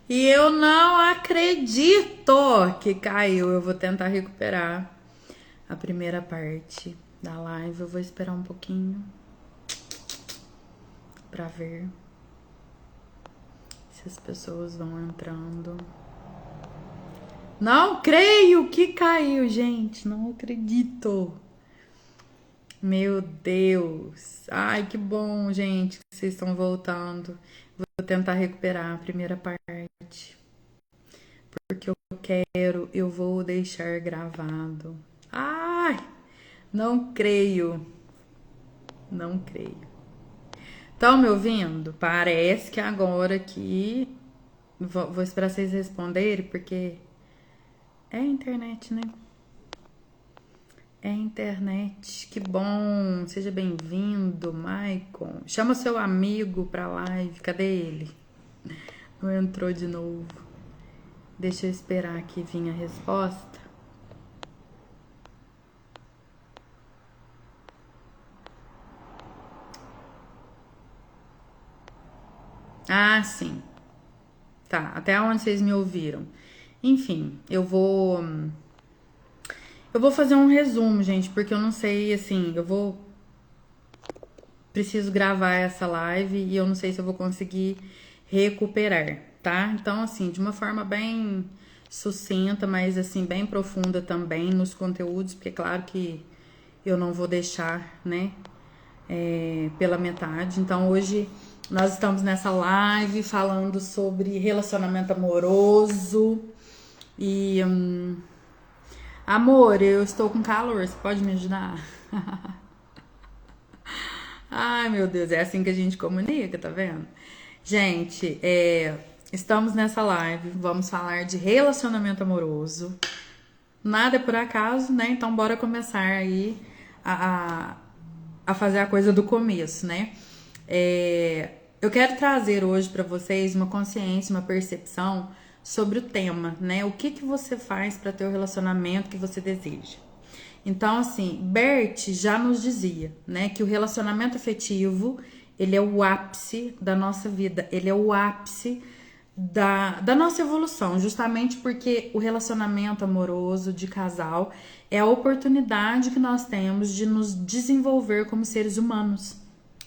E eu não acredito que caiu. Eu vou tentar recuperar a primeira parte da live. Eu vou esperar um pouquinho pra ver se as pessoas vão entrando. Não creio que caiu, gente. Não acredito. Meu Deus. Ai, que bom, gente, que vocês estão voltando. Vou tentar recuperar a primeira parte. Porque eu vou deixar gravado. Ai, não creio. Não creio. Estão me ouvindo? Parece que agora que... Vou esperar vocês responderem, porque é a internet, né? É a internet. Que bom. Seja bem-vindo, Maicon. Chama seu amigo pra live. Cadê ele? Não entrou de novo. Deixa eu esperar aqui vir a resposta. Ah, sim. Tá, até onde vocês me ouviram. Enfim, eu vou fazer um resumo, gente, porque eu não sei, assim, preciso gravar essa live e eu não sei se eu vou conseguir recuperar, tá? Então, assim, de uma forma bem sucinta, mas assim, bem profunda também nos conteúdos, porque claro que eu não vou deixar, né, pela metade. Então, hoje nós estamos nessa live falando sobre relacionamento amoroso e amor, eu estou com calor, você pode me ajudar? Ai, meu Deus, é assim que a gente comunica, tá vendo? Gente, estamos nessa live, vamos falar de relacionamento amoroso. Nada é por acaso, né? Então bora começar aí a fazer a coisa do começo, né? Eu quero trazer hoje para vocês uma consciência, uma percepção sobre o tema, né? O que você faz para ter o relacionamento que você deseja. Então, assim, Bert já nos dizia, né, que o relacionamento afetivo, ele é o ápice da nossa vida, ele é o ápice da nossa evolução, justamente porque o relacionamento amoroso de casal é a oportunidade que nós temos de nos desenvolver como seres humanos,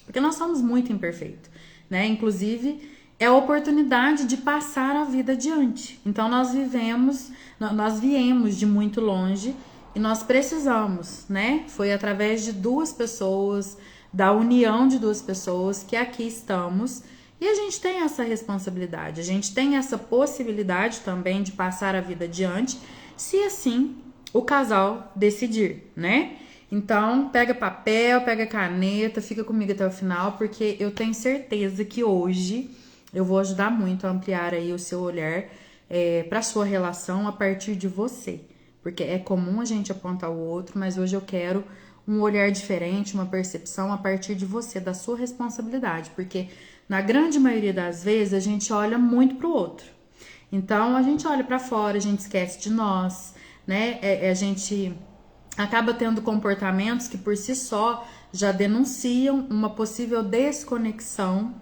porque nós somos muito imperfeitos, né? Inclusive, é a oportunidade de passar a vida adiante. Então, nós viemos de muito longe e nós precisamos, né? Foi através de duas pessoas, da união de duas pessoas que aqui estamos. E a gente tem essa responsabilidade, a gente tem essa possibilidade também de passar a vida adiante, se assim o casal decidir, né? Então, pega papel, pega caneta, fica comigo até o final, porque eu tenho certeza que hoje eu vou ajudar muito a ampliar aí o seu olhar para sua relação a partir de você. Porque é comum a gente apontar o outro, mas hoje eu quero um olhar diferente, uma percepção a partir de você, da sua responsabilidade. Porque na grande maioria das vezes a gente olha muito pro outro. Então a gente olha para fora, a gente esquece de nós, né? A gente acaba tendo comportamentos que por si só já denunciam uma possível desconexão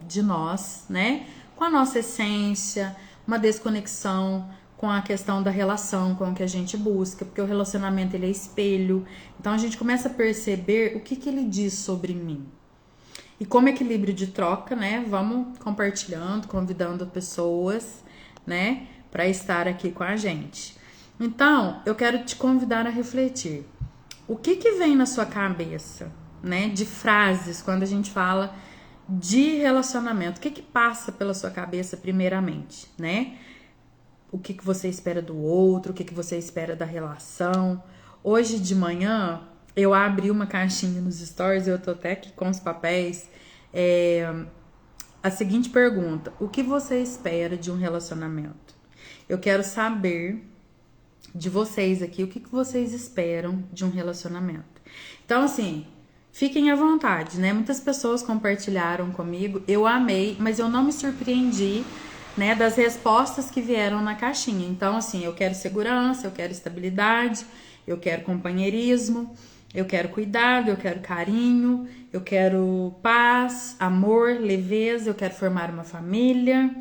de nós, né? Com a nossa essência, uma desconexão com a questão da relação, com o que a gente busca, porque o relacionamento ele é espelho. Então a gente começa a perceber o que ele diz sobre mim. E como equilíbrio de troca, né? Vamos compartilhando, convidando pessoas, né? Para estar aqui com a gente. Então, eu quero te convidar a refletir. O que vem na sua cabeça, né? De frases quando a gente fala de relacionamento. O que passa pela sua cabeça primeiramente, né? O que você espera do outro, o que você espera da relação. Hoje de manhã, eu abri uma caixinha nos stories, eu tô até aqui com os papéis. A seguinte pergunta: o que você espera de um relacionamento? Eu quero saber de vocês aqui, o que vocês esperam de um relacionamento. Então, assim, fiquem à vontade, né? Muitas pessoas compartilharam comigo, eu amei, mas eu não me surpreendi, né, das respostas que vieram na caixinha. Então, assim, eu quero segurança, eu quero estabilidade, eu quero companheirismo, eu quero cuidado, eu quero carinho, eu quero paz, amor, leveza, eu quero formar uma família,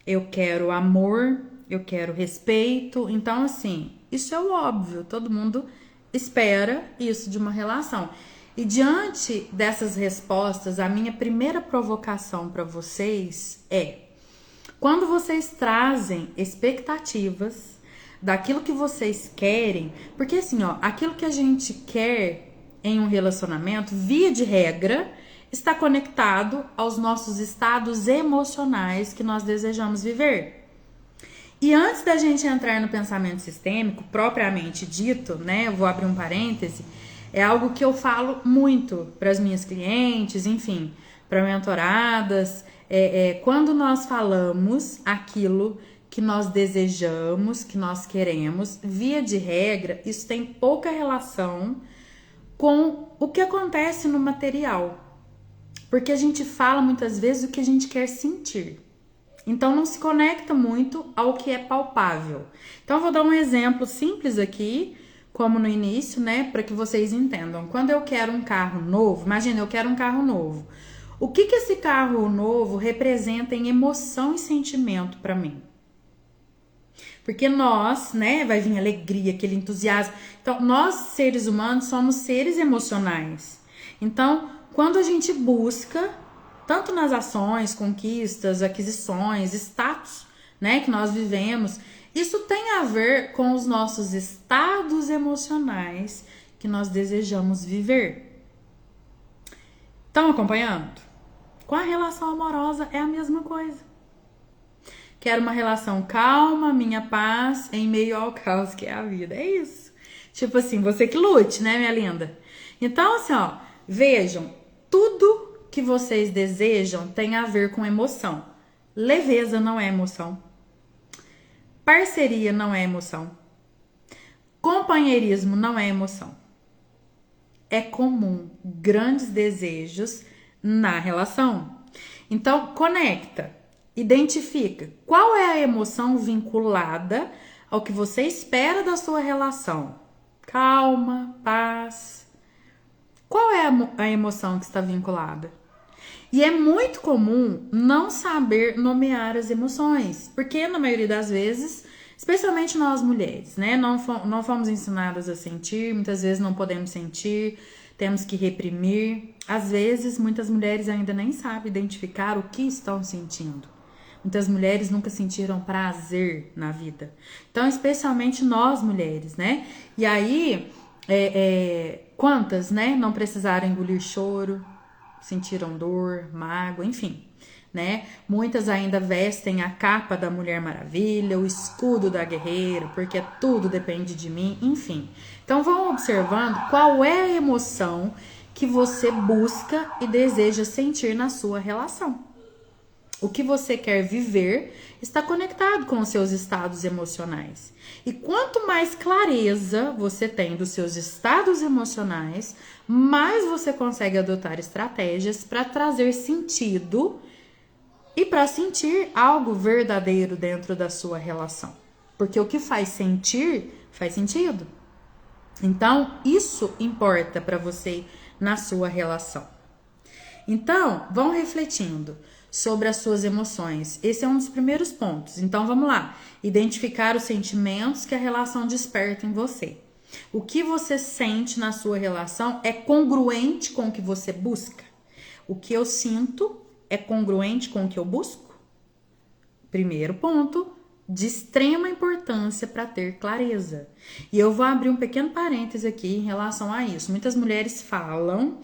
eu quero amor, eu quero respeito. Então, assim, isso é o óbvio, todo mundo espera isso de uma relação. E diante dessas respostas, a minha primeira provocação para vocês é: quando vocês trazem expectativas daquilo que vocês querem, porque assim, ó, aquilo que a gente quer em um relacionamento, via de regra, está conectado aos nossos estados emocionais que nós desejamos viver. E antes da gente entrar no pensamento sistêmico, propriamente dito, né, eu vou abrir um parêntese, é algo que eu falo muito para as minhas clientes, enfim, para mentoradas. Quando nós falamos aquilo que nós desejamos, que nós queremos, via de regra, isso tem pouca relação com o que acontece no material. Porque a gente fala muitas vezes o que a gente quer sentir. Então não se conecta muito ao que é palpável. Então eu vou dar um exemplo simples aqui, como no início, né, para que vocês entendam. Quando eu quero um carro novo, imagina, eu quero um carro novo. O que esse carro novo representa em emoção e sentimento para mim? Porque nós, né, vai vir alegria, aquele entusiasmo. Então, nós, seres humanos, somos seres emocionais. Então, quando a gente busca, tanto nas ações, conquistas, aquisições, status, né, que nós vivemos, isso tem a ver com os nossos estados emocionais que nós desejamos viver. Estão acompanhando? Com a relação amorosa é a mesma coisa. Quero uma relação calma, minha paz, em meio ao caos que é a vida. É isso. Tipo assim, você que lute, né, minha linda? Então, assim, ó, vejam, tudo que vocês desejam tem a ver com emoção. Leveza não é emoção. Parceria não é emoção. Companheirismo não é emoção. É comum grandes desejos na relação. Então, conecta, identifica qual é a emoção vinculada ao que você espera da sua relação. Calma, paz. Qual é a emoção que está vinculada? E é muito comum não saber nomear as emoções, porque na maioria das vezes, especialmente nós mulheres, né, não fomos ensinadas a sentir, muitas vezes não podemos sentir, temos que reprimir. Às vezes, muitas mulheres ainda nem sabem identificar o que estão sentindo. Muitas mulheres nunca sentiram prazer na vida. Então, especialmente nós mulheres, né? E aí, quantas, né, não precisaram engolir choro, sentiram dor, mágoa, enfim, né? Muitas ainda vestem a capa da Mulher Maravilha, o escudo da guerreira, porque tudo depende de mim, enfim. Então vão observando qual é a emoção que você busca e deseja sentir na sua relação. O que você quer viver está conectado com os seus estados emocionais. E quanto mais clareza você tem dos seus estados emocionais, mais você consegue adotar estratégias para trazer sentido e para sentir algo verdadeiro dentro da sua relação. Porque o que faz sentir, faz sentido. Então, isso importa para você na sua relação. Então, vão refletindo sobre as suas emoções. Esse é um dos primeiros pontos. Então, vamos lá. Identificar os sentimentos que a relação desperta em você. O que você sente na sua relação é congruente com o que você busca? O que eu sinto é congruente com o que eu busco? Primeiro ponto, de extrema importância para ter clareza. E eu vou abrir um pequeno parêntese aqui em relação a isso. Muitas mulheres falam: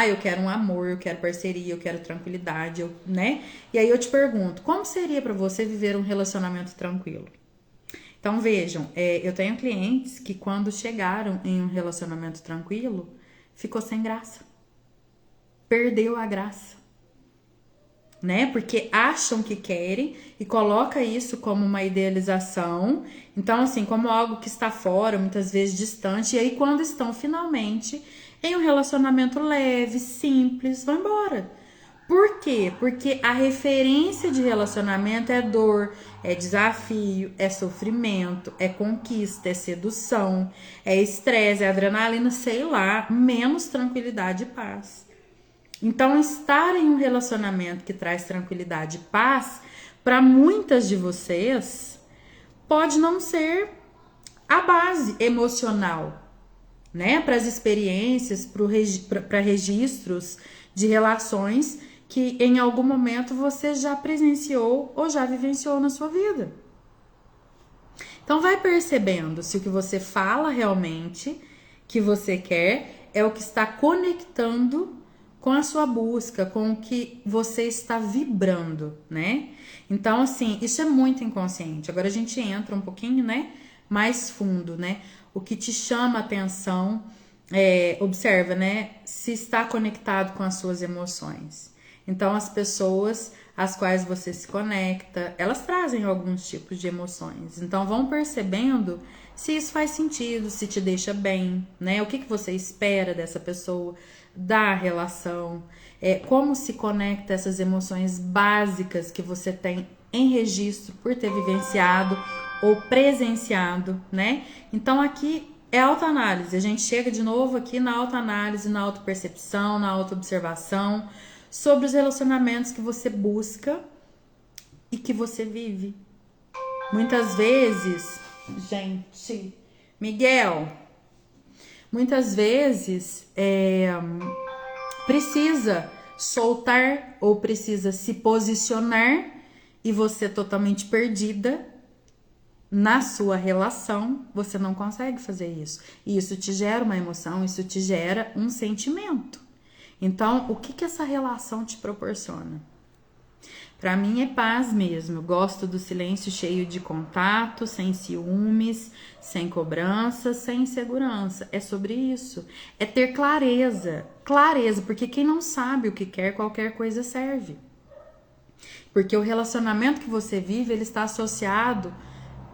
eu quero um amor, eu quero parceria, eu quero tranquilidade, né? E aí eu te pergunto, como seria para você viver um relacionamento tranquilo? Então vejam, eu tenho clientes que quando chegaram em um relacionamento tranquilo, ficou sem graça. Perdeu a graça. Né? Porque acham que querem e coloca isso como uma idealização. Então, assim, como algo que está fora, muitas vezes distante. E aí, quando estão finalmente em um relacionamento leve, simples, vão embora. Por quê? Porque a referência de relacionamento é dor, é desafio, é sofrimento, é conquista, é sedução, é estresse, é adrenalina, sei lá, menos tranquilidade e paz. Então, estar em um relacionamento que traz tranquilidade e paz para muitas de vocês, pode não ser a base emocional, né? Para as experiências, para registros de relações que em algum momento você já presenciou ou já vivenciou na sua vida. Então vai percebendo se o que você fala realmente que você quer é o que está conectando com a sua busca, com o que você está vibrando, né? Então, assim, isso é muito inconsciente. Agora a gente entra um pouquinho, né, mais fundo, né? O que te chama a atenção, observa, né, se está conectado com as suas emoções. Então, as pessoas às quais você se conecta, elas trazem alguns tipos de emoções. Então, vão percebendo se isso faz sentido, se te deixa bem, né? O que você espera dessa pessoa, da relação, como se conecta essas emoções básicas que você tem em registro por ter vivenciado ou presenciado, né? Então, aqui é autoanálise. A gente chega de novo aqui na autoanálise, na autopercepção, na autoobservação, sobre os relacionamentos que você busca e que você vive. Muitas vezes, gente, Miguel, muitas vezes precisa soltar ou precisa se posicionar e você totalmente perdida na sua relação, você não consegue fazer isso. E isso te gera uma emoção, isso te gera um sentimento. Então, o que essa relação te proporciona? Para mim é paz mesmo. Eu gosto do silêncio cheio de contato, sem ciúmes, sem cobrança, sem insegurança. É sobre isso. É ter clareza. Clareza, porque quem não sabe o que quer, qualquer coisa serve. Porque o relacionamento que você vive, ele está associado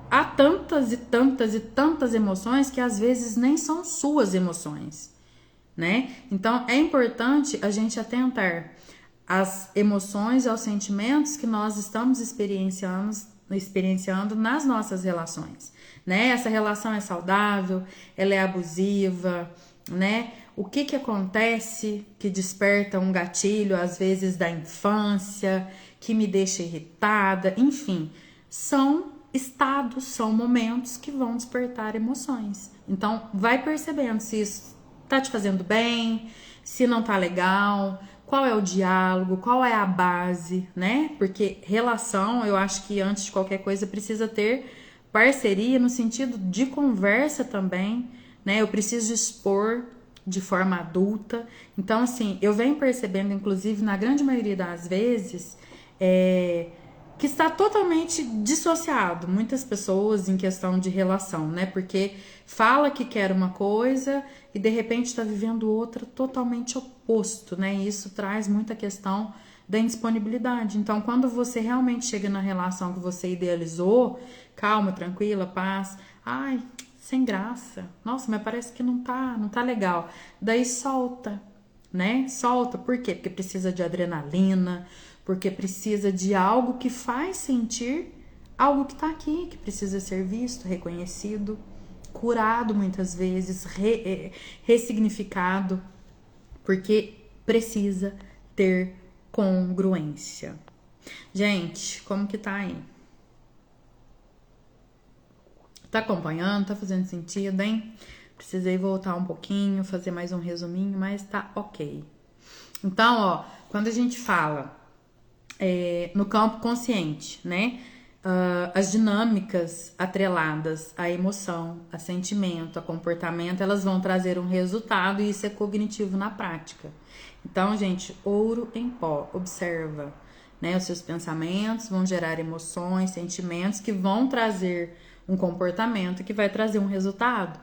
a tantas e tantas e tantas emoções que às vezes nem são suas emoções, né? Então é importante a gente atentar às emoções e aos sentimentos que nós estamos experienciando nas nossas relações, né? Essa relação é saudável, ela é abusiva, né? O que acontece que desperta um gatilho, às vezes da infância, que me deixa irritada, enfim, são estados, são momentos que vão despertar emoções. Então vai percebendo se isso tá te fazendo bem, se não tá legal, qual é o diálogo, qual é a base, né? Porque relação, eu acho que antes de qualquer coisa precisa ter parceria no sentido de conversa também, né? Eu preciso expor de forma adulta. Então, assim, eu venho percebendo, inclusive, na grande maioria das vezes, que está totalmente dissociado, muitas pessoas em questão de relação, né? Porque fala que quer uma coisa e de repente está vivendo outra totalmente oposto, né? E isso traz muita questão da indisponibilidade. Então, quando você realmente chega na relação que você idealizou, calma, tranquila, paz, ai, sem graça, nossa, mas parece que não tá legal. Daí solta, né? Solta, por quê? Porque precisa de adrenalina, porque precisa de algo que faz sentir algo que tá aqui, que precisa ser visto, reconhecido, curado muitas vezes, ressignificado, porque precisa ter congruência. Gente, como que tá aí? Tá acompanhando? Tá fazendo sentido, hein? Precisei voltar um pouquinho, fazer mais um resuminho, mas tá ok. Então, ó, quando a gente fala no campo consciente, né? As dinâmicas atreladas à emoção, a sentimento, a comportamento, elas vão trazer um resultado e isso é cognitivo na prática. Então, gente, ouro em pó, observa, né? Os seus pensamentos vão gerar emoções, sentimentos que vão trazer um comportamento que vai trazer um resultado.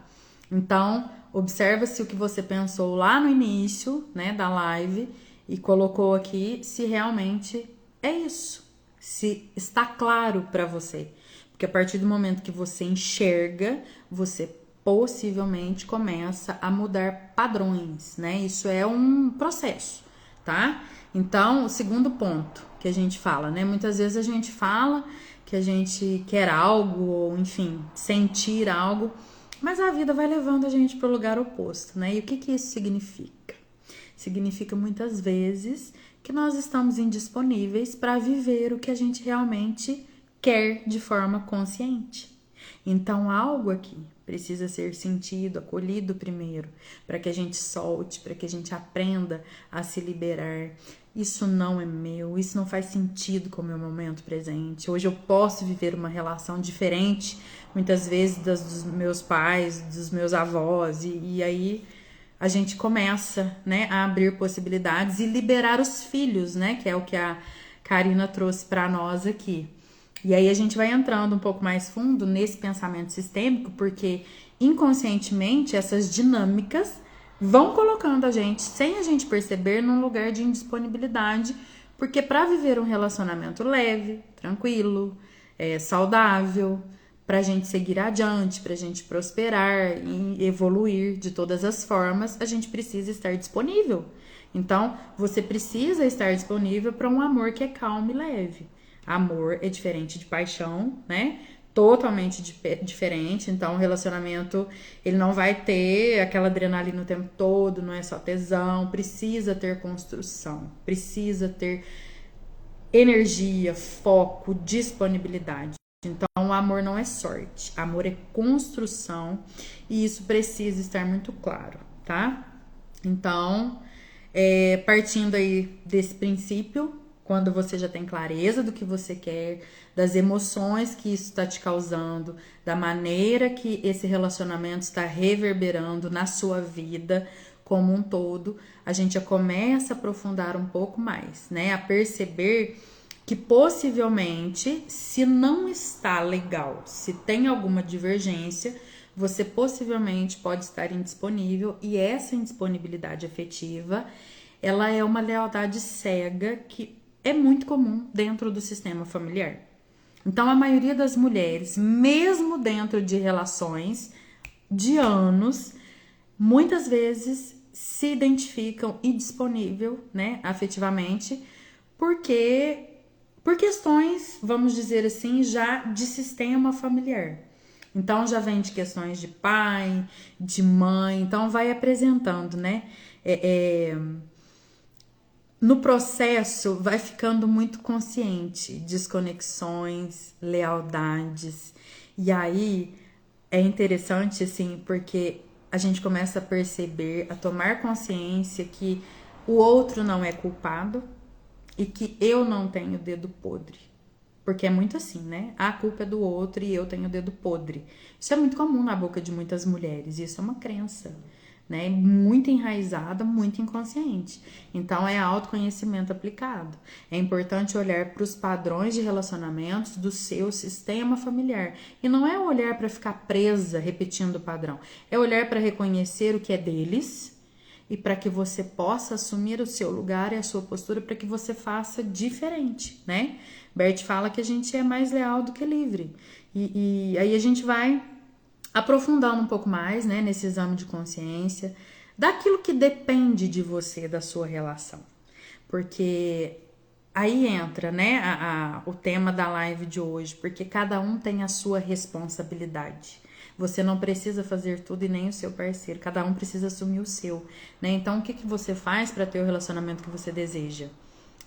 Então, observa se o que você pensou lá no início, né, da live e colocou aqui, se realmente é isso, se está claro para você. Porque a partir do momento que você enxerga, você possivelmente começa a mudar padrões, né? Isso é um processo, tá? Então, o segundo ponto que a gente fala, né? Muitas vezes a gente fala que a gente quer algo, ou enfim, sentir algo, mas a vida vai levando a gente para o lugar oposto, né? E o que isso significa? Significa muitas vezes que nós estamos indisponíveis para viver o que a gente realmente quer de forma consciente. Então, algo aqui precisa ser sentido, acolhido primeiro, para que a gente solte, para que a gente aprenda a se liberar. Isso não é meu, isso não faz sentido com o meu momento presente. Hoje eu posso viver uma relação diferente, muitas vezes, dos meus pais, dos meus avós, e aí a gente começa, né, a abrir possibilidades e liberar os filhos, né, que é o que a Karina trouxe para nós aqui. E aí a gente vai entrando um pouco mais fundo nesse pensamento sistêmico, porque inconscientemente essas dinâmicas vão colocando a gente, sem a gente perceber, num lugar de indisponibilidade, porque para viver um relacionamento leve, tranquilo, saudável, para a gente seguir adiante, para a gente prosperar e evoluir de todas as formas, a gente precisa estar disponível. Então, você precisa estar disponível para um amor que é calmo e leve. Amor é diferente de paixão, né? Totalmente diferente. Então, o relacionamento, ele não vai ter aquela adrenalina o tempo todo, não é só tesão. Precisa ter construção, precisa ter energia, foco, disponibilidade. Então, o amor não é sorte, amor é construção e isso precisa estar muito claro, tá? Então, partindo aí desse princípio, quando você já tem clareza do que você quer, das emoções que isso está te causando, da maneira que esse relacionamento está reverberando na sua vida como um todo, a gente já começa a aprofundar um pouco mais, né? A perceber que possivelmente, se não está legal, se tem alguma divergência, você possivelmente pode estar indisponível e essa indisponibilidade afetiva, ela é uma lealdade cega que é muito comum dentro do sistema familiar. Então, a maioria das mulheres, mesmo dentro de relações de anos, muitas vezes se identificam indisponível, né, afetivamente, por questões, vamos dizer assim, já de sistema familiar. Então, já vem de questões de pai, de mãe, então vai apresentando, né? No processo, vai ficando muito consciente, desconexões, lealdades. E aí, é interessante, assim, porque a gente começa a perceber, a tomar consciência que o outro não é culpado e que eu não tenho dedo podre. Porque é muito assim, né? A culpa é do outro e eu tenho dedo podre. Isso é muito comum na boca de muitas mulheres. Isso é uma crença, né? Muito enraizada, muito inconsciente. Então, é autoconhecimento aplicado. É importante olhar para os padrões de relacionamentos do seu sistema familiar. E não é olhar para ficar presa repetindo o padrão. É olhar para reconhecer o que é deles e para que você possa assumir o seu lugar e a sua postura para que você faça diferente, né? Bert fala que a gente é mais leal do que livre. E aí a gente vai aprofundando um pouco mais, né, nesse exame de consciência, daquilo que depende de você, da sua relação. Porque aí entra, né, o tema da live de hoje, porque cada um tem a sua responsabilidade. Você não precisa fazer tudo e nem o seu parceiro, cada um precisa assumir o seu, né? Então, o que você faz para ter o relacionamento que você deseja?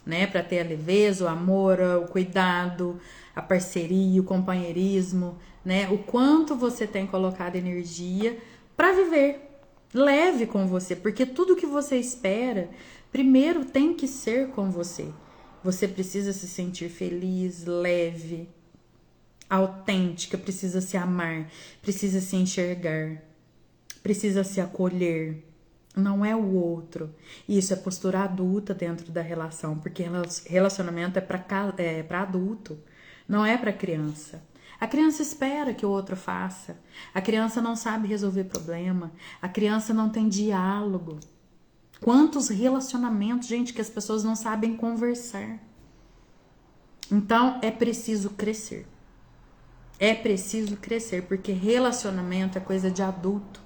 Né, para ter a leveza, o amor, o cuidado, a parceria, o companheirismo, né? O quanto você tem colocado energia para viver leve com você, porque tudo que você espera, primeiro tem que ser com você. Você precisa se sentir feliz, leve, autêntica, precisa se amar, precisa se enxergar, precisa se acolher. Não é o outro. Isso é postura adulta dentro da relação, porque relacionamento é para adulto, não é para criança. A criança espera que o outro faça. A criança não sabe resolver problema. A criança não tem diálogo. Quantos relacionamentos, gente, que as pessoas não sabem conversar. Então, é preciso crescer. É preciso crescer, porque relacionamento é coisa de adulto.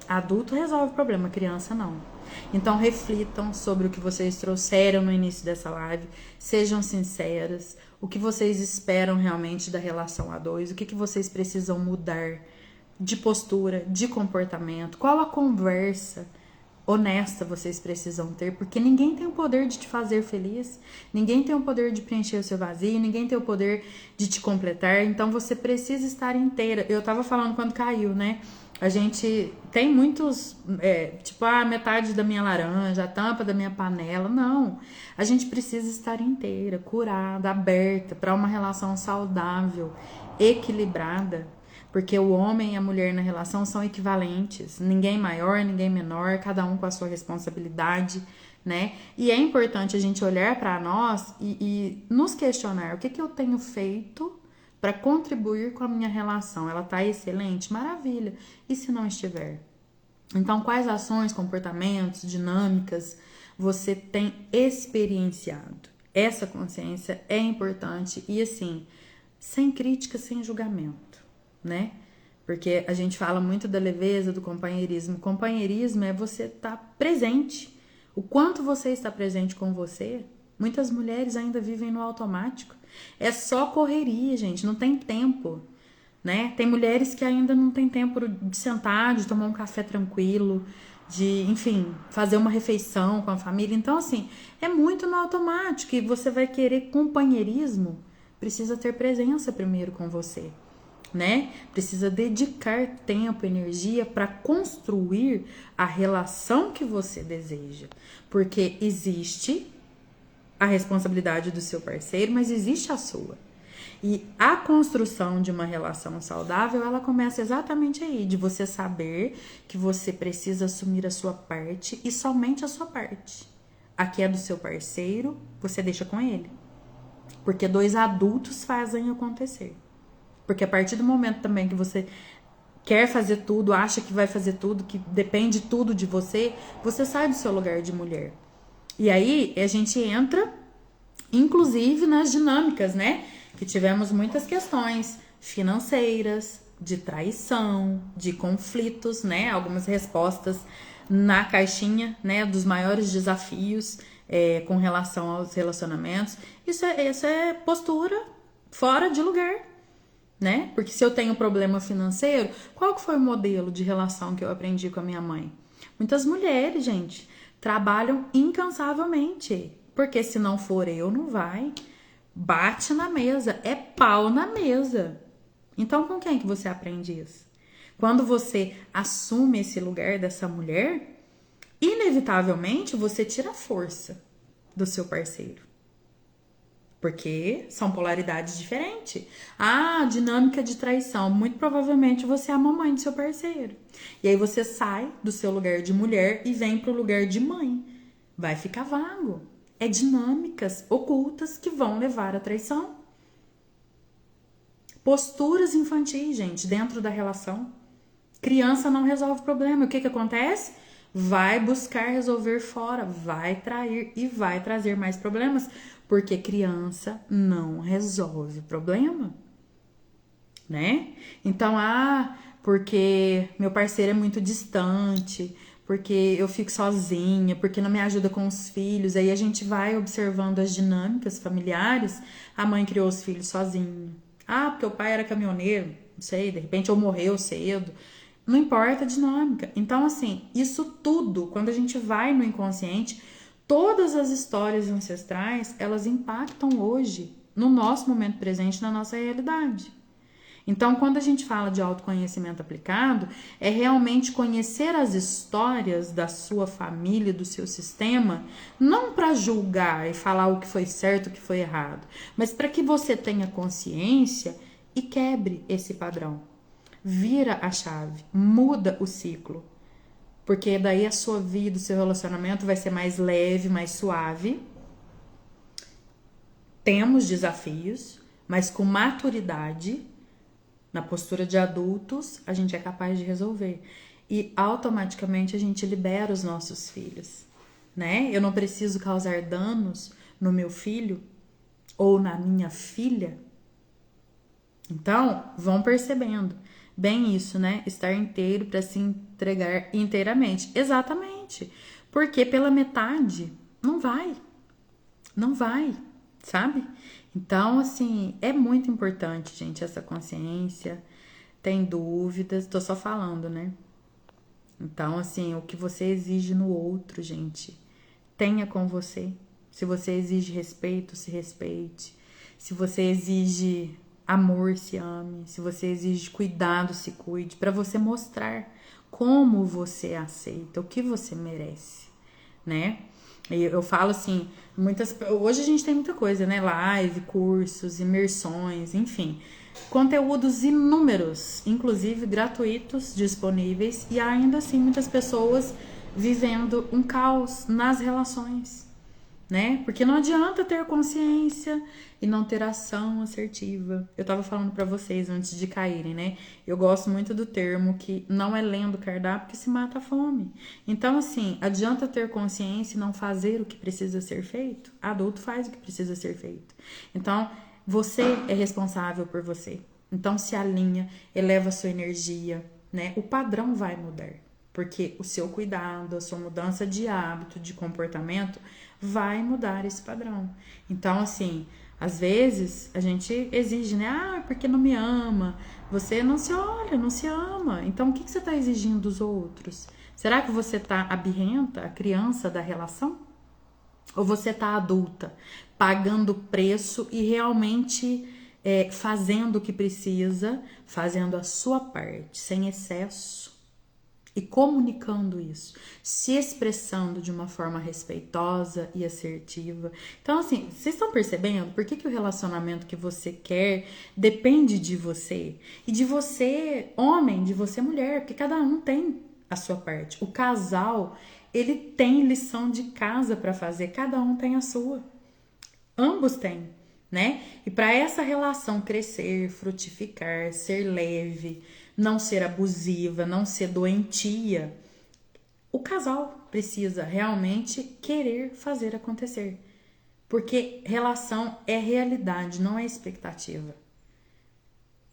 Adulto resolve o problema, criança não. Então reflitam sobre o que vocês trouxeram no início dessa live, sejam sinceras, o que vocês esperam realmente da relação a dois, o que vocês precisam mudar de postura, de comportamento, qual a conversa honesta vocês precisam ter, porque ninguém tem o poder de te fazer feliz, ninguém tem o poder de preencher o seu vazio, ninguém tem o poder de te completar, então você precisa estar inteira. Eu tava falando quando caiu, né? A gente tem muitos, tipo, a metade da minha laranja, a tampa da minha panela. Não, a gente precisa estar inteira, curada, aberta para uma relação saudável, equilibrada. Porque o homem e a mulher na relação são equivalentes. Ninguém maior, ninguém menor, cada um com a sua responsabilidade, né? E é importante a gente olhar para nós e nos questionar: o que eu tenho feito para contribuir com a minha relação? Ela tá excelente? Maravilha. E se não estiver? Então, quais ações, comportamentos, dinâmicas você tem experienciado? Essa consciência é importante e, assim, sem crítica, sem julgamento, né? Porque a gente fala muito da leveza, do companheirismo. Companheirismo é você estar presente. O quanto você está presente com você. Muitas mulheres ainda vivem no automático. É só correria, gente, não tem tempo, né? Tem mulheres que ainda não tem tempo de sentar, de tomar um café tranquilo, de, enfim, fazer uma refeição com a família. Então, assim, é muito no automático e você vai querer companheirismo, precisa ter presença primeiro com você, né? Precisa dedicar tempo, energia para construir a relação que você deseja, porque existe a responsabilidade do seu parceiro, mas existe a sua. E a construção de uma relação saudável, ela começa exatamente aí, de você saber que você precisa assumir a sua parte e somente a sua parte. A que é do seu parceiro, você deixa com ele. Porque dois adultos fazem acontecer. Porque a partir do momento também que você quer fazer tudo, acha que vai fazer tudo, que depende tudo de você, você sai do seu lugar de mulher. E aí a gente entra, inclusive, nas dinâmicas, né? Que tivemos muitas questões financeiras, de traição, de conflitos, né? Algumas respostas na caixinha, né? Dos maiores desafios com relação aos relacionamentos. Isso é postura fora de lugar, né? Porque se eu tenho problema financeiro, qual que foi o modelo de relação que eu aprendi com a minha mãe? Muitas mulheres, gente, trabalham incansavelmente, porque se não for eu, não vai. Bate na mesa, é pau na mesa. Então, com quem que você aprende isso? Quando você assume esse lugar dessa mulher, inevitavelmente você tira a força do seu parceiro. Porque são polaridades diferentes. Ah, dinâmica de traição. Muito provavelmente você é a mamãe do seu parceiro. E aí você sai do seu lugar de mulher e vem pro lugar de mãe. Vai ficar vago. É dinâmicas ocultas que vão levar à traição. Posturas infantis, gente, dentro da relação. Criança não resolve problema. O que acontece? Vai buscar resolver fora, vai trair e vai trazer mais problemas, porque criança não resolve problema, né? Então, porque meu parceiro é muito distante, porque eu fico sozinha, porque não me ajuda com os filhos. Aí a gente vai observando as dinâmicas familiares. A mãe criou os filhos sozinha. Porque o pai era caminhoneiro, não sei, de repente ou morreu cedo. Não importa a dinâmica. Então, assim, isso tudo, quando a gente vai no inconsciente, todas as histórias ancestrais, elas impactam hoje, no nosso momento presente, na nossa realidade. Então, quando a gente fala de autoconhecimento aplicado, é realmente conhecer as histórias da sua família, do seu sistema, não para julgar e falar o que foi certo, o que foi errado, mas para que você tenha consciência e quebre esse padrão. Vira a chave, muda o ciclo, porque daí a sua vida, o seu relacionamento vai ser mais leve, mais suave. Temos desafios, mas com maturidade, na postura de adultos, a gente é capaz de resolver. E automaticamente a gente libera os nossos filhos, né? Eu não preciso causar danos no meu filho ou na minha filha. Então, vão percebendo. Bem isso, né? Estar inteiro para se entregar inteiramente. Exatamente. Porque pela metade não vai. Não vai, sabe? Então, assim, é muito importante, gente, essa consciência. Tem dúvidas, tô só falando, né? Então, assim, o que você exige no outro, gente, tenha com você. Se você exige respeito, se respeite. Se você exige amor, se ame. Se você exige cuidado, se cuide. Para você mostrar como você aceita, o que você merece, né? E eu falo assim, hoje a gente tem muita coisa, né? Live, cursos, imersões, enfim. Conteúdos inúmeros, inclusive gratuitos, disponíveis, e ainda assim muitas pessoas vivendo um caos nas relações, né? Porque não adianta ter consciência e não ter ação assertiva. Eu tava falando pra vocês antes de caírem, né? Eu gosto muito do termo que não é lendo o cardápio que se mata a fome. Então, assim, adianta ter consciência e não fazer o que precisa ser feito? Adulto faz o que precisa ser feito. Então, você é responsável por você. Então, se alinha, eleva a sua energia, né? O padrão vai mudar. Porque o seu cuidado, a sua mudança de hábito, de comportamento, vai mudar esse padrão. Então, assim, às vezes a gente exige, né? Ah, porque não me ama. Você não se olha, não se ama. Então, o que você está exigindo dos outros? Será que você está abirrenta, a criança da relação? Ou você está adulta, pagando preço e realmente fazendo o que precisa, fazendo a sua parte, sem excesso? E comunicando isso, se expressando de uma forma respeitosa e assertiva. Então, assim, vocês estão percebendo por que o relacionamento que você quer depende de você? E de você, homem, de você, mulher, porque cada um tem a sua parte. O casal, ele tem lição de casa para fazer, cada um tem a sua. Ambos têm, né? E para essa relação crescer, frutificar, ser leve, não ser abusiva, não ser doentia, o casal precisa realmente querer fazer acontecer. Porque relação é realidade, não é expectativa.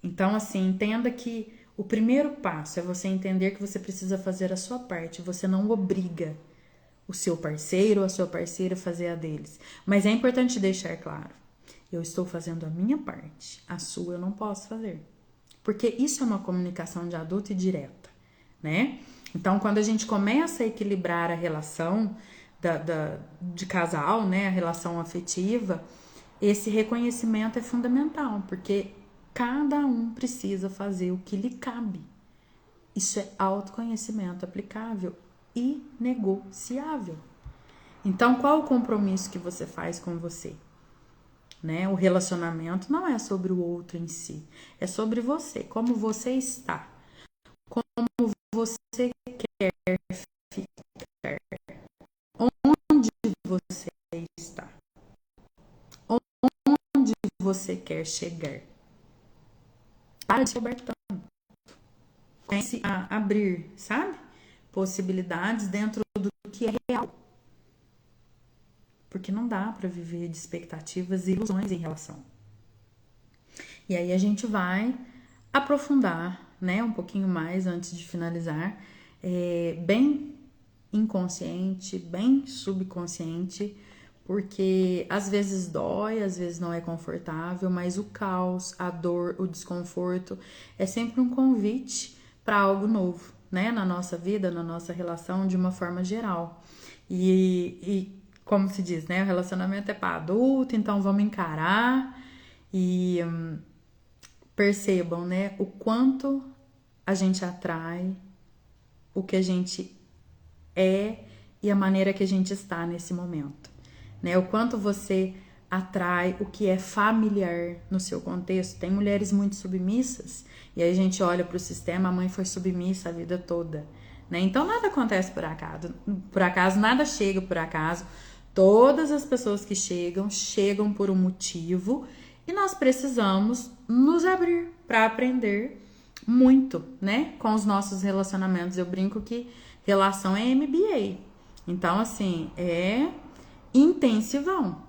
Então, assim, entenda que o primeiro passo é você entender que você precisa fazer a sua parte. Você não obriga o seu parceiro ou a sua parceira a fazer a deles. Mas é importante deixar claro, eu estou fazendo a minha parte, a sua eu não posso fazer. Porque isso é uma comunicação de adulto e direta, né? Então, quando a gente começa a equilibrar a relação de casal, né, a relação afetiva, esse reconhecimento é fundamental, porque cada um precisa fazer o que lhe cabe. Isso é autoconhecimento aplicável e negociável. Então, qual o compromisso que você faz com você? Né? O relacionamento não é sobre o outro em si, é sobre você, como você está, como você quer ficar, onde você está, onde você quer chegar. Para de se cobrar tanto. Comece a abrir, sabe? Possibilidades dentro do que é real. Porque não dá para viver de expectativas e ilusões em relação. E aí a gente vai aprofundar, né, um pouquinho mais antes de finalizar, bem inconsciente, bem subconsciente, porque às vezes dói, às vezes não é confortável, mas o caos, a dor, o desconforto é sempre um convite para algo novo, né, na nossa vida, na nossa relação, de uma forma geral. E como se diz, né, o relacionamento é para adulto, então vamos encarar e percebam, né, o quanto a gente atrai o que a gente é e a maneira que a gente está nesse momento, né? O quanto você atrai o que é familiar no seu contexto. Tem mulheres muito submissas e aí a gente olha para o sistema, a mãe foi submissa a vida toda, né? Então nada acontece por acaso, nada chega por acaso. Todas as pessoas que chegam por um motivo e nós precisamos nos abrir para aprender muito, né? Com os nossos relacionamentos. Eu brinco que relação é MBA. Então, assim, é intensivão.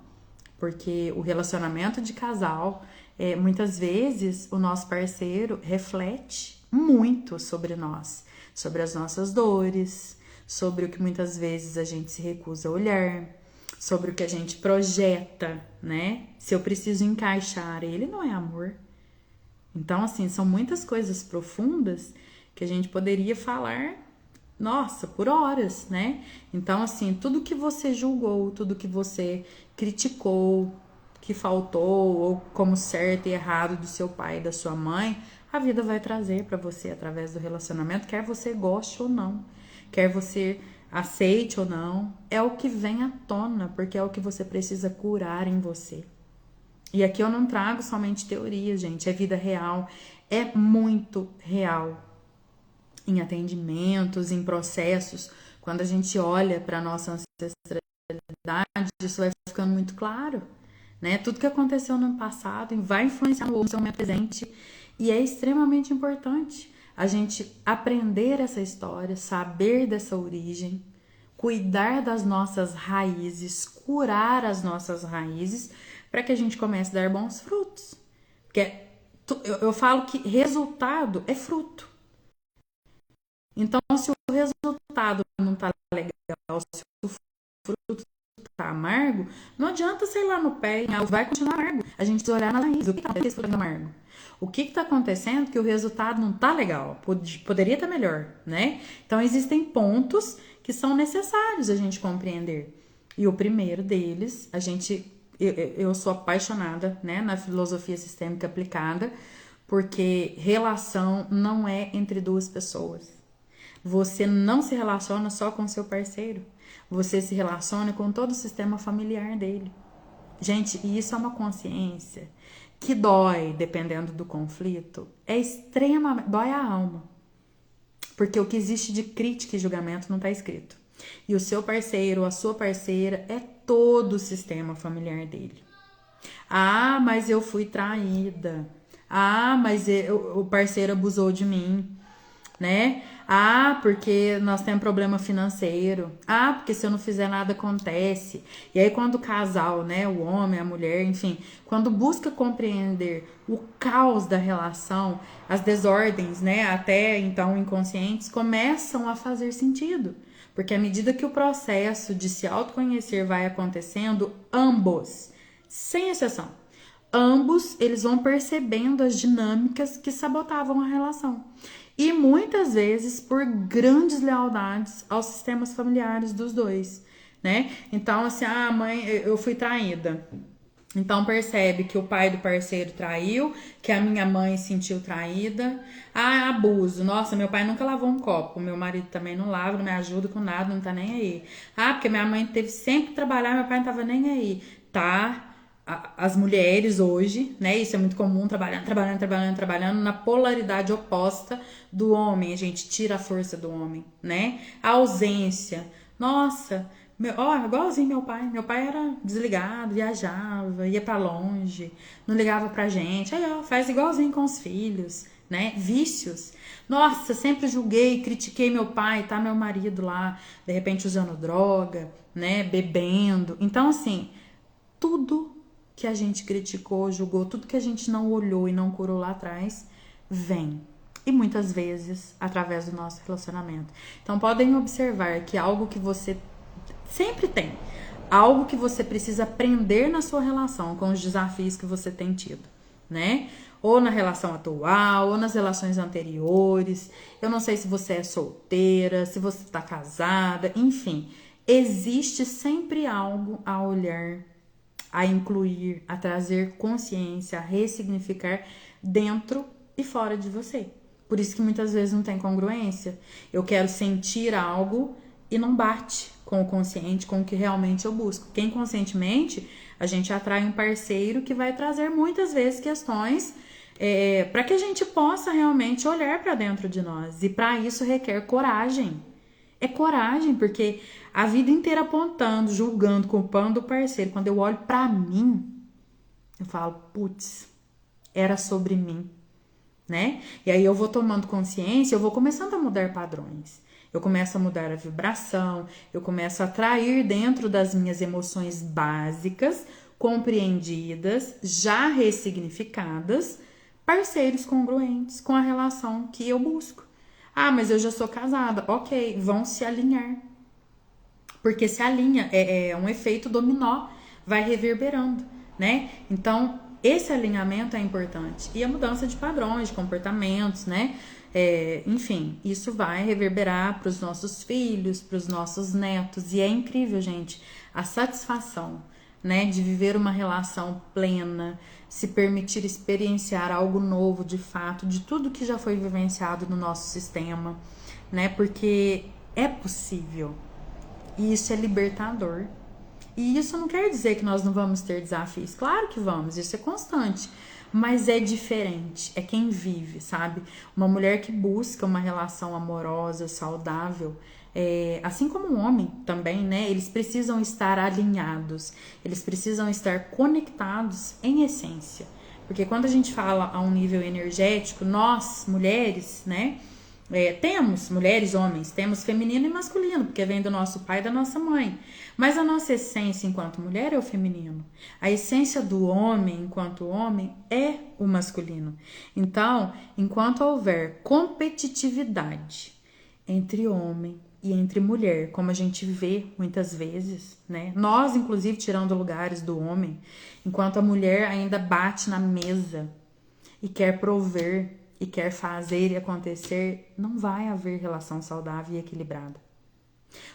Porque o relacionamento de casal, muitas vezes, o nosso parceiro reflete muito sobre nós. Sobre as nossas dores, sobre o que muitas vezes a gente se recusa a olhar, sobre o que a gente projeta, né? Se eu preciso encaixar, ele não é amor. Então, assim, são muitas coisas profundas que a gente poderia falar nossa, por horas, né? Então, assim, tudo que você julgou, tudo que você criticou, que faltou, ou como certo e errado do seu pai e da sua mãe, a vida vai trazer pra você através do relacionamento, quer você goste ou não, quer você aceite ou não, é o que vem à tona, porque é o que você precisa curar em você. E aqui eu não trago somente teoria, gente, é vida real, é muito real. Em atendimentos, em processos, quando a gente olha para nossa ancestralidade, isso vai ficando muito claro, né? Tudo que aconteceu no passado vai influenciar no seu momento presente e é extremamente importante a gente aprender essa história, saber dessa origem, cuidar das nossas raízes, curar as nossas raízes, para que a gente comece a dar bons frutos. Porque eu falo que resultado é fruto. Então, se o resultado não tá legal, se o fruto tá amargo, não adianta sei lá no pé, vai continuar amargo. A gente precisa olhar na raiz. O que tá acontecendo amargo? O que tá acontecendo que o resultado não tá legal? Poderia estar melhor, né? Então, existem pontos que são necessários a gente compreender. E o primeiro deles, eu sou apaixonada, né, na filosofia sistêmica aplicada, porque relação não é entre duas pessoas. Você não se relaciona só com seu parceiro. Você se relaciona com todo o sistema familiar dele. Gente, e isso é uma consciência que dói, dependendo do conflito. É extremamente... dói a alma. Porque o que existe de crítica e julgamento não está escrito. E o seu parceiro ou a sua parceira é todo o sistema familiar dele. Ah, mas eu fui traída. Ah, mas o parceiro abusou de mim, né? Ah, porque nós temos problema financeiro. Ah, porque se eu não fizer nada acontece. E aí quando o casal, né, o homem, a mulher, enfim, quando busca compreender o caos da relação, as desordens, né, até então inconscientes, começam a fazer sentido. Porque à medida que o processo de se autoconhecer vai acontecendo, ambos, sem exceção, ambos eles vão percebendo as dinâmicas que sabotavam a relação. E muitas vezes por grandes lealdades aos sistemas familiares dos dois, né? Então, assim, mãe, eu fui traída. Então percebe que o pai do parceiro traiu, que a minha mãe sentiu traída. Ah, abuso. Nossa, meu pai nunca lavou um copo. Meu marido também não lava, não me ajuda com nada, não tá nem aí. Ah, porque minha mãe teve sempre que trabalhar, meu pai não tava nem aí. Tá? As mulheres hoje, né? Isso é muito comum, trabalhando na polaridade oposta do homem. A gente tira a força do homem, né? A ausência. Nossa, igualzinho meu pai. Meu pai era desligado, viajava, ia pra longe, não ligava pra gente. Aí, faz igualzinho com os filhos, né? Vícios. Nossa, sempre julguei, critiquei meu pai, tá? Meu marido lá, de repente usando droga, né? Bebendo. Então, assim, tudo que a gente criticou, julgou, tudo que a gente não olhou e não curou lá atrás, vem. E muitas vezes através do nosso relacionamento. Então podem observar que algo que você sempre tem, algo que você precisa aprender na sua relação com os desafios que você tem tido, né? Ou na relação atual, ou nas relações anteriores. Eu não sei se você é solteira, se você está casada, enfim. Existe sempre algo a olhar, a incluir, a trazer consciência, a ressignificar dentro e fora de você. Por isso que muitas vezes não tem congruência. Eu quero sentir algo e não bate com o consciente, com o que realmente eu busco. Porque inconscientemente a gente atrai um parceiro que vai trazer muitas vezes questões para que a gente possa realmente olhar para dentro de nós. E para isso requer coragem. É coragem, porque a vida inteira apontando, julgando, culpando o parceiro. Quando eu olho pra mim, eu falo, putz, era sobre mim, né? E aí eu vou tomando consciência, eu vou começando a mudar padrões. Eu começo a mudar a vibração, eu começo a atrair dentro das minhas emoções básicas, compreendidas, já ressignificadas, parceiros congruentes com a relação que eu busco. Ah, mas eu já sou casada. Ok, vão se alinhar. Porque se alinha, é um efeito dominó, vai reverberando, né? Então, esse alinhamento é importante. E a mudança de padrões, de comportamentos, né? Enfim, isso vai reverberar para os nossos filhos, para os nossos netos. E é incrível, gente, a satisfação, né, de viver uma relação plena, se permitir experienciar algo novo de fato, de tudo que já foi vivenciado no nosso sistema, né? Porque é possível. E isso é libertador. E isso não quer dizer que nós não vamos ter desafios. Claro que vamos, isso é constante. Mas é diferente, é quem vive, sabe? Uma mulher que busca uma relação amorosa, saudável, assim como um homem também, né? Eles precisam estar alinhados, eles precisam estar conectados em essência. Porque quando a gente fala a um nível energético, nós, mulheres, né? Temos mulheres, homens, temos feminino e masculino, porque vem do nosso pai e da nossa mãe. Mas a nossa essência enquanto mulher é o feminino. A essência do homem enquanto homem é o masculino. Então, enquanto houver competitividade entre homem e entre mulher, como a gente vê muitas vezes, né? Nós, inclusive, tirando lugares do homem, enquanto a mulher ainda bate na mesa e quer prover e quer fazer e acontecer, não vai haver relação saudável e equilibrada.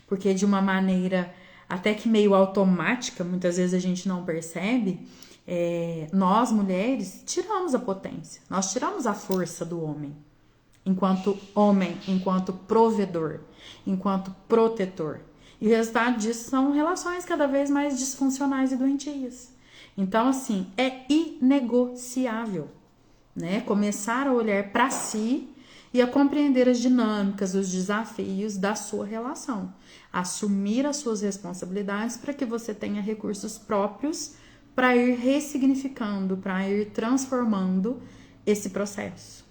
Porque de uma maneira até que meio automática, muitas vezes a gente não percebe, nós mulheres tiramos a potência, nós tiramos a força do homem, enquanto provedor, enquanto protetor. E o resultado disso são relações cada vez mais disfuncionais e doentias. Então, assim, é inegociável, né? Começar a olhar para si e a compreender as dinâmicas, os desafios da sua relação. Assumir as suas responsabilidades para que você tenha recursos próprios para ir ressignificando, para ir transformando esse processo.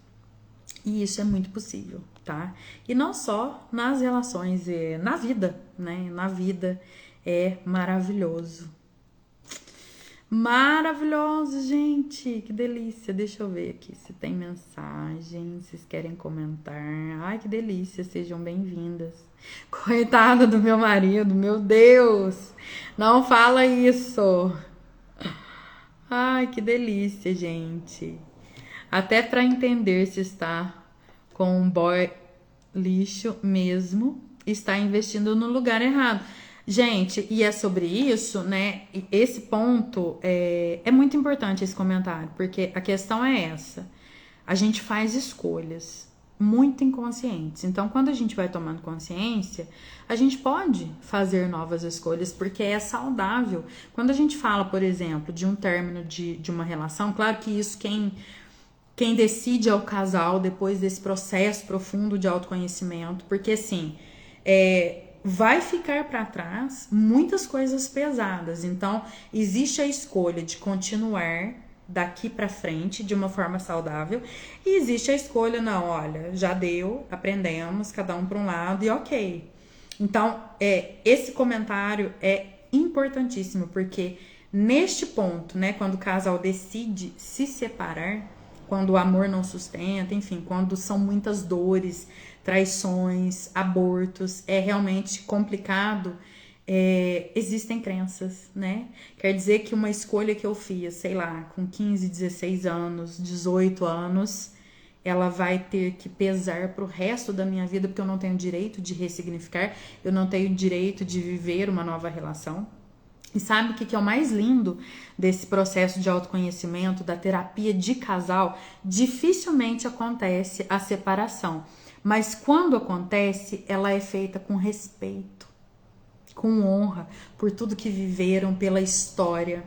E isso é muito possível, tá? E não só nas relações, na vida, né? Na vida é maravilhoso. Maravilhoso, gente, que delícia. Deixa eu ver aqui se tem mensagem, se vocês querem comentar. Ai, que delícia, sejam bem-vindas. Coitada do meu marido, meu Deus, não fala isso. Ai, que delícia, gente. Até para entender se está com um boy lixo mesmo, está investindo no lugar errado. Gente, e é sobre isso, né? Esse ponto é muito importante, esse comentário, porque a questão é essa. A gente faz escolhas muito inconscientes. Então, quando a gente vai tomando consciência, a gente pode fazer novas escolhas, porque é saudável. Quando a gente fala, por exemplo, de um término de uma relação, claro que isso quem decide é o casal depois desse processo profundo de autoconhecimento, porque assim, vai ficar para trás muitas coisas pesadas. Então, existe a escolha de continuar daqui para frente de uma forma saudável e existe a escolha, não, olha, já deu, aprendemos, cada um para um lado e ok. Então, esse comentário é importantíssimo, porque neste ponto, né, quando o casal decide se separar, quando o amor não sustenta, enfim, quando são muitas dores, traições, abortos, é realmente complicado. Existem crenças, né? Quer dizer que uma escolha que eu fiz, sei lá, com 15, 16 anos, 18 anos, ela vai ter que pesar pro resto da minha vida, porque eu não tenho direito de ressignificar, eu não tenho direito de viver uma nova relação. E sabe o que é o mais lindo desse processo de autoconhecimento, da terapia de casal? Dificilmente acontece a separação. Mas quando acontece, ela é feita com respeito, com honra, por tudo que viveram, pela história,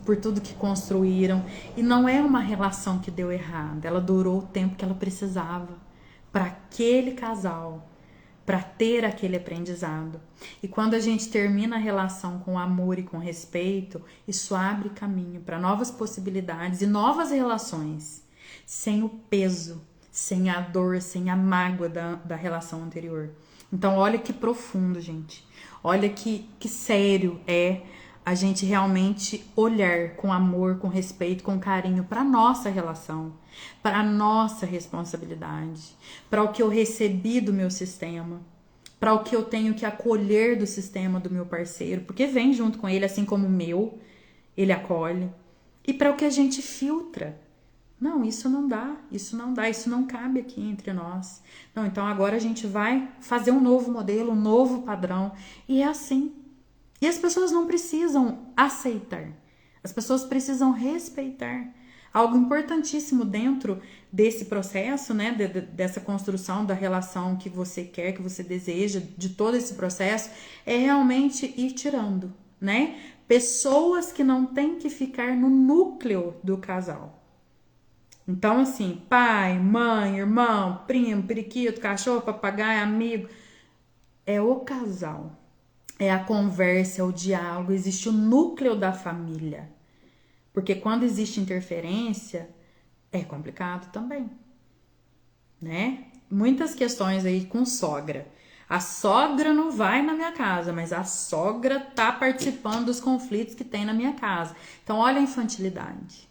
por tudo que construíram. E não é uma relação que deu errado, ela durou o tempo que ela precisava para aquele casal, para ter aquele aprendizado. E quando a gente termina a relação com amor e com respeito, isso abre caminho para novas possibilidades e novas relações, sem o peso, sem a dor, sem a mágoa da relação anterior. Então, olha que profundo, gente. Olha que sério é a gente realmente olhar com amor, com respeito, com carinho para nossa relação, para a nossa responsabilidade, para o que eu recebi do meu sistema, para o que eu tenho que acolher do sistema do meu parceiro, porque vem junto com ele, assim como o meu, ele acolhe. e para o que a gente filtra. Não, isso não dá, isso não dá, isso não cabe aqui entre nós. Não, então agora a gente vai fazer um novo modelo, um novo padrão. E é assim. E as pessoas não precisam aceitar. As pessoas precisam respeitar. Algo importantíssimo dentro desse processo, né, dessa construção da relação que você quer, que você deseja, de todo esse processo, é realmente ir tirando, né? Pessoas que não têm que ficar no núcleo do casal. Então, assim, pai, mãe, irmão, primo, periquito, cachorro, papagaio, amigo, é o casal. É a conversa, é o diálogo, existe o núcleo da família. Porque quando existe interferência, é complicado também, né? Muitas questões aí com sogra. A sogra não vai na minha casa, mas a sogra tá participando dos conflitos que tem na minha casa. Então, olha a infantilidade.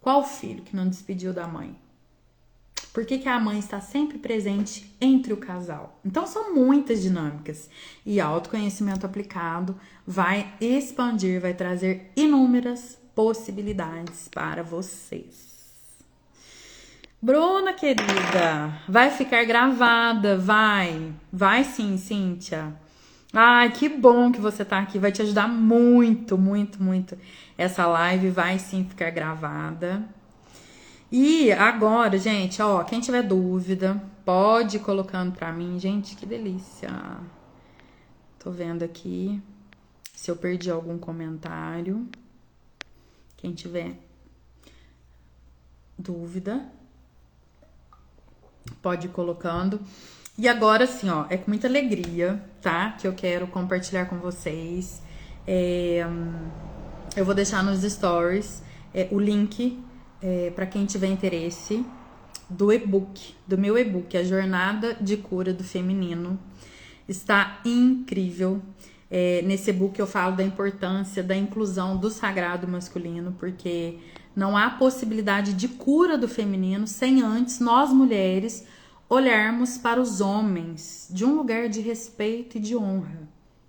Qual filho que não despediu da mãe? Por que a mãe está sempre presente entre o casal? Então, são muitas dinâmicas. E autoconhecimento aplicado vai expandir, vai trazer inúmeras possibilidades para vocês. Bruna, querida, vai ficar gravada, vai. Vai sim, Cíntia. Ai, que bom que você tá aqui, vai te ajudar muito, muito, muito. Essa live vai sim ficar gravada. E agora, gente, ó, quem tiver dúvida, pode ir colocando pra mim. Gente, que delícia. Tô vendo aqui se eu perdi algum comentário. Quem tiver dúvida, pode ir colocando. E agora, assim, ó, é com muita alegria, tá? Que eu quero compartilhar com vocês. Eu vou deixar nos stories o link para quem tiver interesse do e-book, do meu e-book, A Jornada de Cura do Feminino. Está incrível. Nesse e-book eu falo da importância da inclusão do sagrado masculino, porque não há possibilidade de cura do feminino sem antes nós mulheres olharmos para os homens de um lugar de respeito e de honra.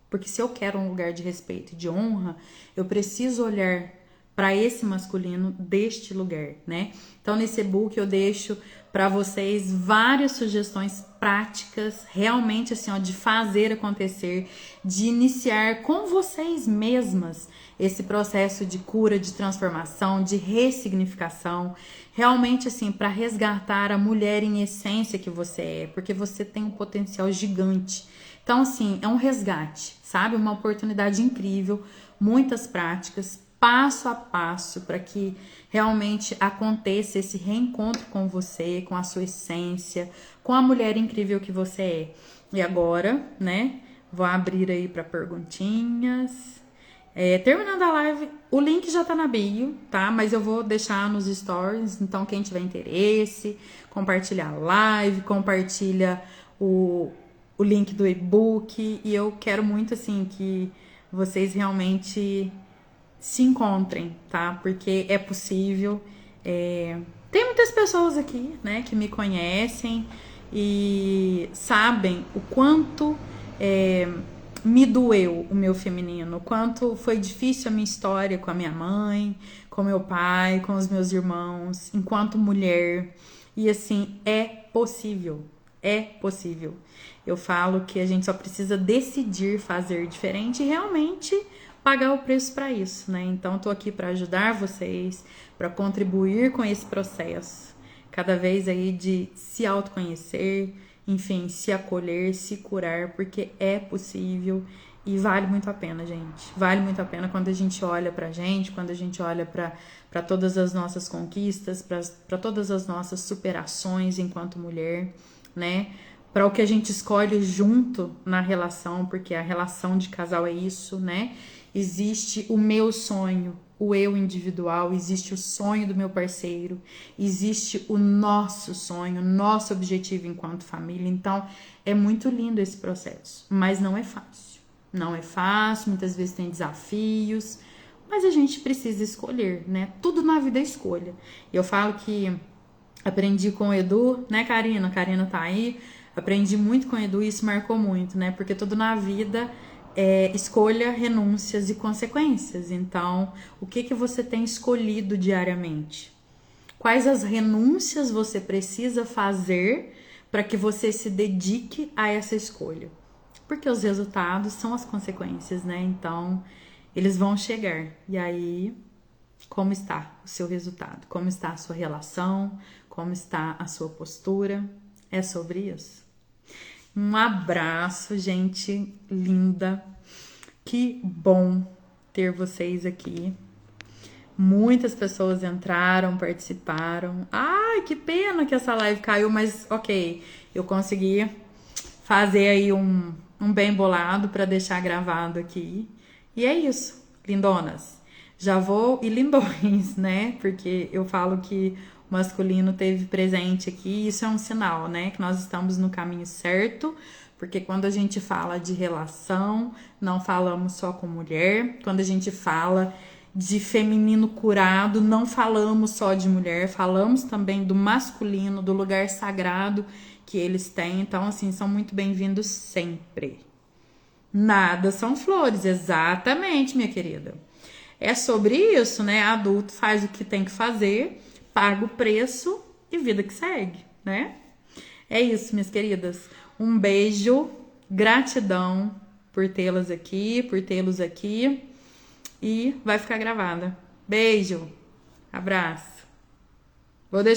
Porque se eu quero um lugar de respeito e de honra, eu preciso olhar para esse masculino deste lugar, né? Então, nesse e-book eu deixo para vocês várias sugestões práticas, realmente assim, ó, de fazer acontecer, de iniciar com vocês mesmas esse processo de cura, de transformação, de ressignificação, realmente assim, para resgatar a mulher em essência que você é, porque você tem um potencial gigante. Então, assim, é um resgate, sabe? Uma oportunidade incrível, muitas práticas, passo a passo, para que realmente aconteça esse reencontro com você, com a sua essência, com a mulher incrível que você é. E agora, né, vou abrir aí para perguntinhas. Terminando a live, o link já tá na bio, tá? Mas eu vou deixar nos stories, então quem tiver interesse, compartilha a live, compartilha o link do e-book, e eu quero muito, assim, que vocês realmente se encontrem, tá? Porque é possível. Tem muitas pessoas aqui, né, que me conhecem e sabem o quanto me doeu o meu feminino, o quanto foi difícil a minha história com a minha mãe, com meu pai, com os meus irmãos, enquanto mulher. E assim, é possível. É possível. Eu falo que a gente só precisa decidir fazer diferente e realmente pagar o preço para isso, né? Então, tô aqui para ajudar vocês, para contribuir com esse processo, cada vez aí de se autoconhecer, enfim, se acolher, se curar, porque é possível e vale muito a pena, gente. Vale muito a pena quando a gente olha pra gente, quando a gente olha para todas as nossas conquistas, para todas as nossas superações enquanto mulher, né? Para o que a gente escolhe junto na relação, porque a relação de casal é isso, né? Existe o meu sonho, o eu individual, existe o sonho do meu parceiro, existe o nosso sonho, o nosso objetivo enquanto família. Então, é muito lindo esse processo, mas não é fácil. Não é fácil, muitas vezes tem desafios, mas a gente precisa escolher, né? Tudo na vida é escolha. Eu falo que aprendi com o Edu, né, Karina? A Karina tá aí. Aprendi muito com o Edu e isso marcou muito, né? Porque tudo na vida escolha, renúncias e consequências. Então, o que você tem escolhido diariamente? Quais as renúncias você precisa fazer para que você se dedique a essa escolha? Porque os resultados são as consequências, né? Então, eles vão chegar. E aí, como está o seu resultado? Como está a sua relação? Como está a sua postura? É sobre isso. Um abraço, gente linda. Que bom ter vocês aqui. Muitas pessoas entraram, participaram. Ai, que pena que essa live caiu, mas ok, eu consegui fazer aí um bem bolado para deixar gravado aqui. E é isso, lindonas. Já vou, e lindões, né? Porque eu falo que o masculino teve presente aqui, isso é um sinal, né? Que nós estamos no caminho certo, porque quando a gente fala de relação, não falamos só com mulher. Quando a gente fala de feminino curado, não falamos só de mulher, falamos também do masculino, do lugar sagrado que eles têm. Então, assim, são muito bem-vindos sempre. Nada são flores, exatamente, minha querida. É sobre isso, né? Adulto faz o que tem que fazer, paga o preço e vida que segue, né? É isso, minhas queridas. Um beijo, gratidão por tê-las aqui, por tê-los aqui. E vai ficar gravada. Beijo, abraço. Vou deixar